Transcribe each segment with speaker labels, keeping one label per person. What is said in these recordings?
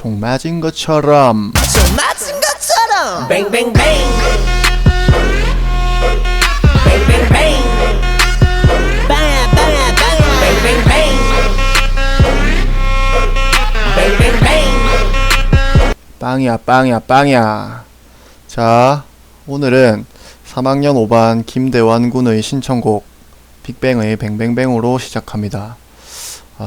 Speaker 1: 총 맞은 것처럼
Speaker 2: 총 맞은 것처럼 뱅뱅뱅 뱅뱅뱅 빵야 빵야 빵야 뱅뱅뱅 뱅뱅뱅
Speaker 1: 빵이야 빵이야 빵이야. 자, 오늘은 3학년 5반 김대환 군의 신청곡 빅뱅의 뱅뱅뱅으로 시작합니다.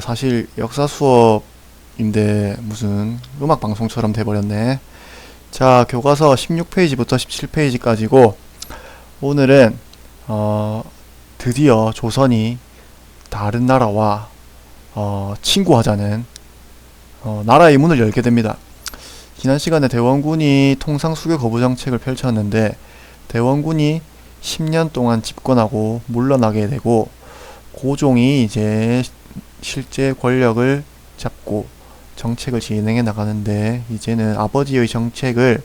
Speaker 1: 사실 역사 수업인데 무슨 음악 방송처럼 돼버렸네. 자, 교과서 16페이지부터 17페이지까지고 오늘은 드디어 조선이 다른 나라와 친구하자는 나라의 문을 열게 됩니다. 지난 시간에 대원군이 통상수교 거부 정책을 펼쳤는데 대원군이 10년 동안 집권하고 물러나게 되고 고종이 이제 실제 권력을 잡고 정책을 진행해 나가는데 이제는 아버지의 정책을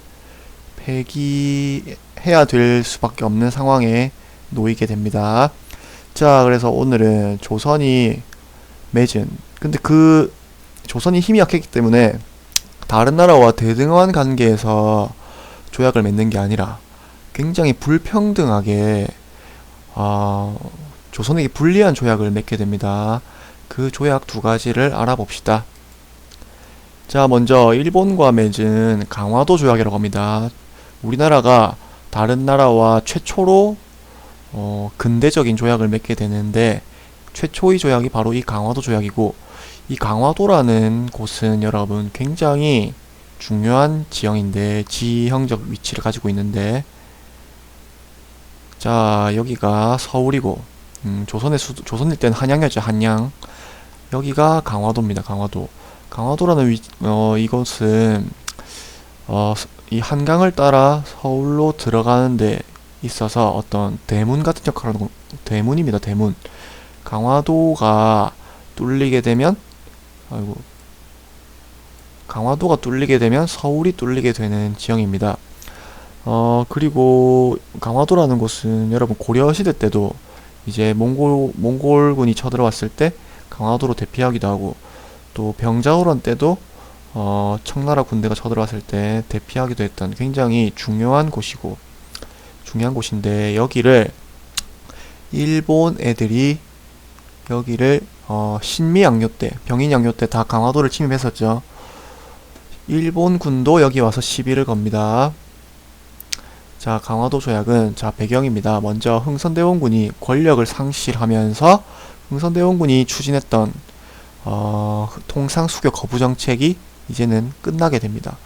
Speaker 1: 폐기해야 될 수밖에 없는 상황에 놓이게 됩니다. 자, 그래서 오늘은 조선이 맺은, 근데 그 조선이 힘이 약했기 때문에 다른 나라와 대등한 관계에서 조약을 맺는 게 아니라 굉장히 불평등하게 조선에게 불리한 조약을 맺게 됩니다. 그 조약 두 가지를 알아봅시다. 자, 먼저 일본과 맺은 강화도 조약이라고 합니다. 우리나라가 다른 나라와 최초로 근대적인 조약을 맺게 되는데 최초의 조약이 바로 이 강화도 조약이고, 이 강화도라는 곳은 여러분 굉장히 중요한 지형인데 지형적 위치를 가지고 있는데, 자, 여기가 서울이고 조선일 때는 한양이었죠. 한양. 여기가 강화도입니다. 강화도. 강화도라는 이곳은 이 한강을 따라 서울로 들어가는 데 있어서 어떤 대문 같은 역할을 하는 대문입니다. 대문. 강화도가 뚫리게 되면 강화도가 뚫리게 되면 서울이 뚫리게 되는 지형입니다. 그리고 강화도라는 곳은 여러분 고려시대 때도 이제 몽골군이 쳐들어왔을 때 강화도로 대피하기도 하고, 또 병자호란 때도 청나라 군대가 쳐들어왔을 때 대피하기도 했던 굉장히 중요한 곳인데 여기를 일본 애들이 여기를 신미양요 때, 병인양요 때 다 강화도를 침입했었죠. 일본 군도 여기 와서 시비를 겁니다. 자, 강화도 조약은 자 배경입니다. 먼저 흥선대원군이 권력을 상실하면서 흥선대원군이 추진했던 통상수교 거부 정책이 이제는 끝나게 됩니다.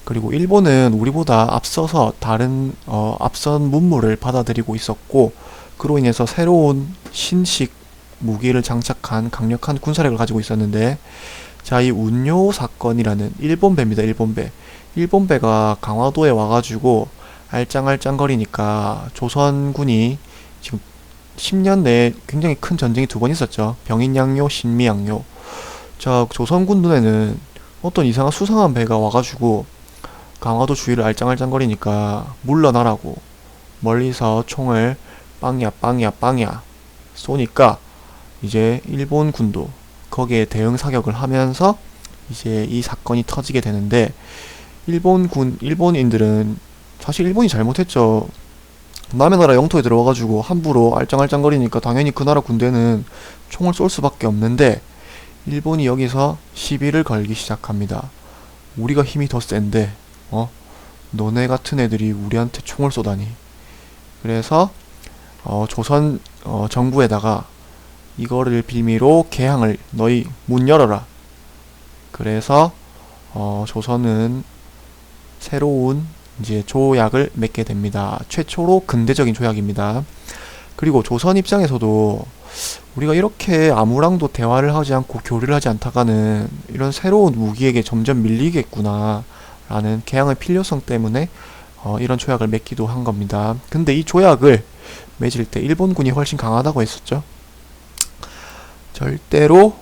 Speaker 1: 그리고 일본은 우리보다 앞서서 다른 앞선 문물을 받아들이고 있었고, 그로 인해서 새로운 신식 무기를 장착한 강력한 군사력을 가지고 있었는데, 자, 이 운요 사건이라는 일본배입니다. 일본배가 강화도에 와가지고 알짱알짱거리니까 조선군이 지금 10년 내에 굉장히 큰 전쟁이 두 번 있었죠. 병인양요, 신미양요. 자, 조선군 눈에는 어떤 이상한 수상한 배가 와가지고 강화도 주위를 알짱알짱거리니까 물러나라고 멀리서 총을 빵야 쏘니까 이제 일본 군도 거기에 대응 사격을 하면서 이제 이 사건이 터지게 되는데, 일본인들은 사실 일본이 잘못했죠. 남의 나라 영토에 들어와가지고 함부로 알짱알짱거리니까 당연히 그 나라 군대는 총을 쏠 수밖에 없는데, 일본이 여기서 시비를 걸기 시작합니다. 우리가 힘이 더 센데 너네 같은 애들이 우리한테 총을 쏘다니. 그래서 조선 정부에다가 이거를 빌미로 개항을, 너희 문 열어라. 그래서 조선은 새로운 이제 조약을 맺게 됩니다. 최초로 근대적인 조약입니다. 그리고 조선 입장에서도 우리가 이렇게 아무랑도 대화를 하지 않고 교류를 하지 않다가는 이런 새로운 무기에게 점점 밀리겠구나 라는 개항의 필요성 때문에 이런 조약을 맺기도 한 겁니다. 근데 이 조약을 맺을 때 일본군이 훨씬 강하다고 했었죠. 절대로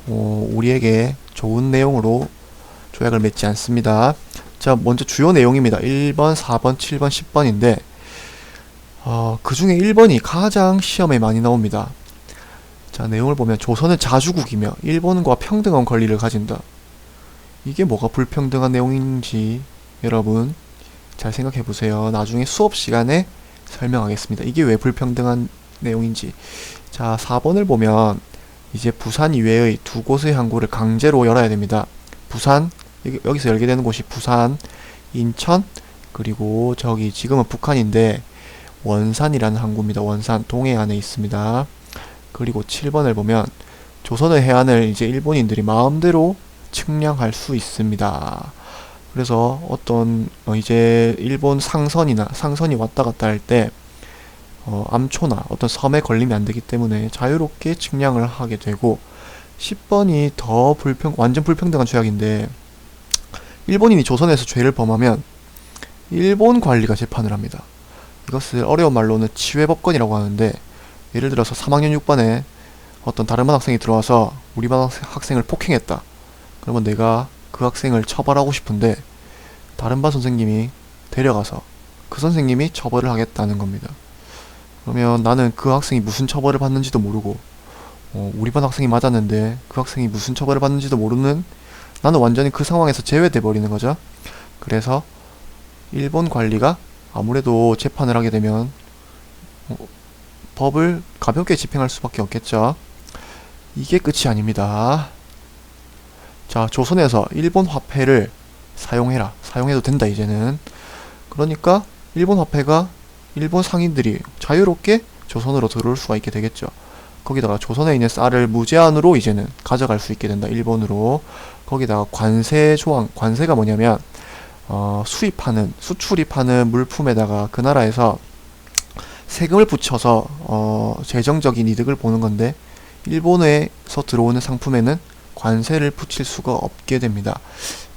Speaker 1: 우리에게 좋은 내용으로 조약을 맺지 않습니다. 자, 먼저 주요 내용입니다. 1번, 4번, 7번, 10번인데 그 중에 1번이 가장 시험에 많이 나옵니다. 자, 내용을 보면 조선은 자주국이며 일본과 평등한 권리를 가진다. 이게 뭐가 불평등한 내용인지 여러분 잘 생각해 보세요. 나중에 수업 시간에 설명하겠습니다. 이게 왜 불평등한 내용인지. 자, 4번을 보면 이제 부산 이외의 두 곳의 항구를 강제로 열어야 됩니다. 부산, 여기서 열게 되는 곳이 부산, 인천, 그리고 저기 지금은 북한인데 원산이라는 항구입니다. 원산, 동해안에 있습니다. 그리고 7번을 보면 조선의 해안을 이제 일본인들이 마음대로 측량할 수 있습니다. 그래서 어떤 이제 일본 상선이 왔다 갔다 할 때 암초나 어떤 섬에 걸리면 안 되기 때문에 자유롭게 측량을 하게 되고, 10번이 더 완전 불평등한 조약인데, 일본인이 조선에서 죄를 범하면 일본 관리가 재판을 합니다. 이것을 어려운 말로는 치외법권이라고 하는데, 예를 들어서 3학년 6반에 어떤 다른 반 학생이 들어와서 우리 반 학생을 폭행했다. 그러면 내가 그 학생을 처벌하고 싶은데 다른 반 선생님이 데려가서 그 선생님이 처벌을 하겠다는 겁니다. 그러면 나는 그 학생이 무슨 처벌을 받는지도 모르고 우리 반 학생이 맞았는데 그 학생이 무슨 처벌을 받는지도 모르는, 나는 완전히 그 상황에서 제외돼 버리는 거죠. 그래서 일본 관리가 아무래도 재판을 하게 되면 법을 가볍게 집행할 수밖에 없겠죠. 이게 끝이 아닙니다. 자, 조선에서 일본 화폐를 사용해도 된다 이제는. 그러니까 일본 화폐가 일본 상인들이 자유롭게 조선으로 들어올 수가 있게 되겠죠. 거기다가 조선에 있는 쌀을 무제한으로 이제는 가져갈 수 있게 된다, 일본으로. 거기다가 관세 조항, 관세가 뭐냐면 수출입하는 물품에다가 그 나라에서 세금을 붙여서 재정적인 이득을 보는 건데, 일본에서 들어오는 상품에는 관세를 붙일 수가 없게 됩니다.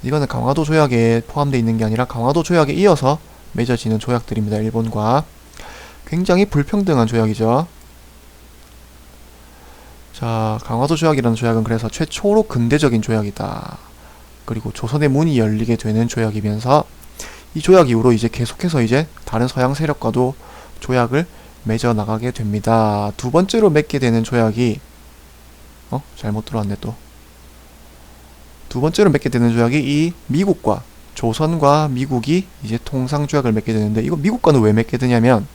Speaker 1: 이거는 강화도 조약에 포함되어 있는 게 아니라 강화도 조약에 이어서 맺어지는 조약들입니다. 일본과. 굉장히 불평등한 조약이죠. 자, 강화도 조약이라는 조약은 그래서 최초로 근대적인 조약이다. 그리고 조선의 문이 열리게 되는 조약이면서, 이 조약 이후로 이제 계속해서 이제 다른 서양 세력과도 조약을 맺어 나가게 됩니다. 두 번째로 맺게 되는 조약이 잘못 들어왔네 또. 두 번째로 맺게 되는 조약이 이 미국과 조선과 미국이 이제 통상 조약을 맺게 되는데, 이거 미국과는 왜 맺게 되냐면,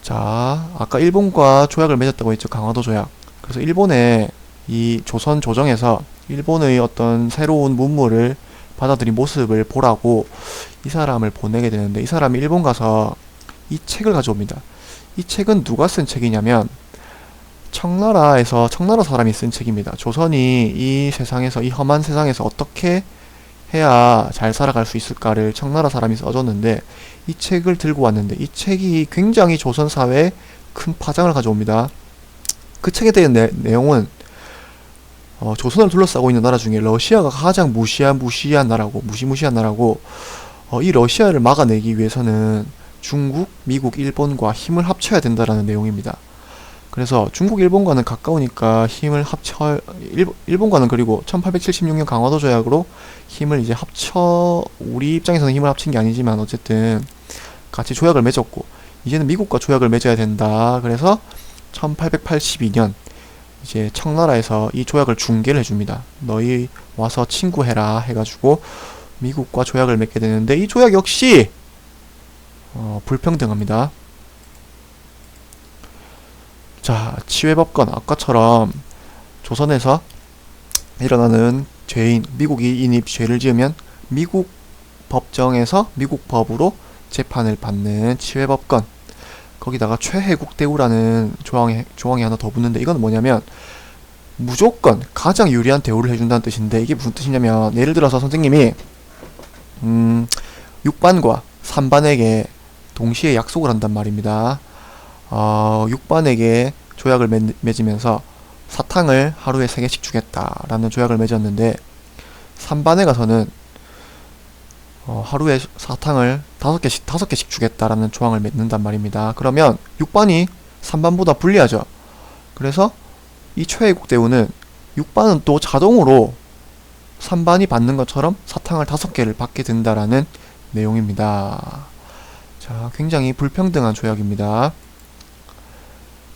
Speaker 1: 자, 아까 일본과 조약을 맺었다고 했죠. 강화도 조약. 그래서 일본의 이 조선 조정에서 일본의 어떤 새로운 문물을 받아들인 모습을 보라고 이 사람을 보내게 되는데, 이 사람이 일본 가서 이 책을 가져옵니다. 이 책은 누가 쓴 책이냐면 청나라 사람이 쓴 책입니다. 조선이 이 세상에서, 이 험한 세상에서 어떻게 해야 잘 살아갈 수 있을까를 청나라 사람이 써줬는데, 이 책을 들고 왔는데 이 책이 굉장히 조선 사회에 큰 파장을 가져옵니다. 그 책에 대한 내용은 조선을 둘러싸고 있는 나라 중에 러시아가 가장 무시무시한 나라고, 이 러시아를 막아내기 위해서는 중국, 미국, 일본과 힘을 합쳐야 된다라는 내용입니다. 그래서 중국, 일본과는 가까우니까 힘을 일본과는 그리고 1876년 강화도 조약으로 힘을 이제 우리 입장에서는 힘을 합친 게 아니지만 어쨌든 같이 조약을 맺었고, 이제는 미국과 조약을 맺어야 된다. 그래서 1882년 이제 청나라에서 이 조약을 중개를 해줍니다. 너희 와서 친구해라 해가지고 미국과 조약을 맺게 되는데, 이 조약 역시 불평등합니다. 자, 치외법권, 아까처럼 조선에서 일어나는 죄인, 미국인이 죄를 지으면 미국 법정에서 미국 법으로 재판을 받는 치외법권. 거기다가 최혜국 대우라는 조항이 하나 더 붙는데, 이건 뭐냐면 무조건 가장 유리한 대우를 해준다는 뜻인데, 이게 무슨 뜻이냐면, 예를 들어서 선생님이 6반과 3반에게 동시에 약속을 한단 말입니다. 6반에게 조약을 맺으면서 사탕을 하루에 3개씩 주겠다라는 조약을 맺었는데, 3반에 가서는 하루에 사탕을 5개씩 주겠다라는 조항을 맺는단 말입니다. 그러면 6반이 3반보다 불리하죠. 그래서 이 최애국 대우는 6반은 또 자동으로 3반이 받는 것처럼 사탕을 5개를 받게 된다라는 내용입니다. 자, 굉장히 불평등한 조약입니다.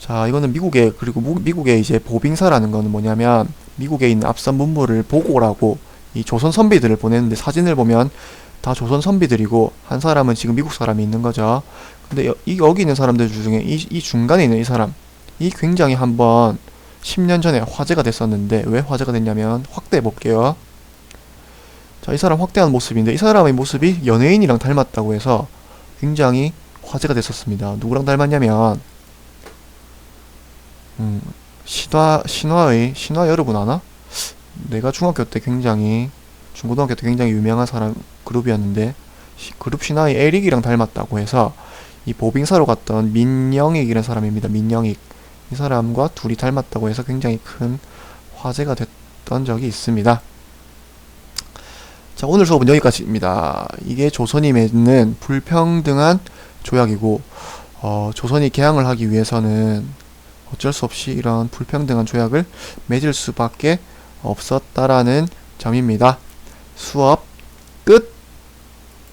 Speaker 1: 자, 이거는 미국의, 그리고 미국의 이제 보빙사라는 거는 뭐냐면, 미국에 있는 앞선 문물을 보고라고 이 조선 선비들을 보냈는데, 사진을 보면 다 조선 선비들이고, 한 사람은 지금 미국 사람이 있는 거죠. 근데 여기 있는 사람들 중에 이 중간에 있는 이 사람, 이 굉장히 한번 10년 전에 화제가 됐었는데, 왜 화제가 됐냐면, 확대해 볼게요. 자, 이 사람 확대한 모습인데, 이 사람의 모습이 연예인이랑 닮았다고 해서 굉장히 화제가 됐었습니다. 누구랑 닮았냐면, 신화 여러분 아나? 내가 중고등학교 때 굉장히 유명한 사람 그룹이었는데, 그룹 신화의 에릭이랑 닮았다고 해서 이 보빙사로 갔던 민영익이라는 사람입니다. 민영익. 이 사람과 둘이 닮았다고 해서 굉장히 큰 화제가 됐던 적이 있습니다. 자, 오늘 수업은 여기까지입니다. 이게 조선이 맺는 불평등한 조약이고, 조선이 개항을 하기 위해서는 어쩔 수 없이 이런 불평등한 조약을 맺을 수밖에 없었다라는 점입니다. 수업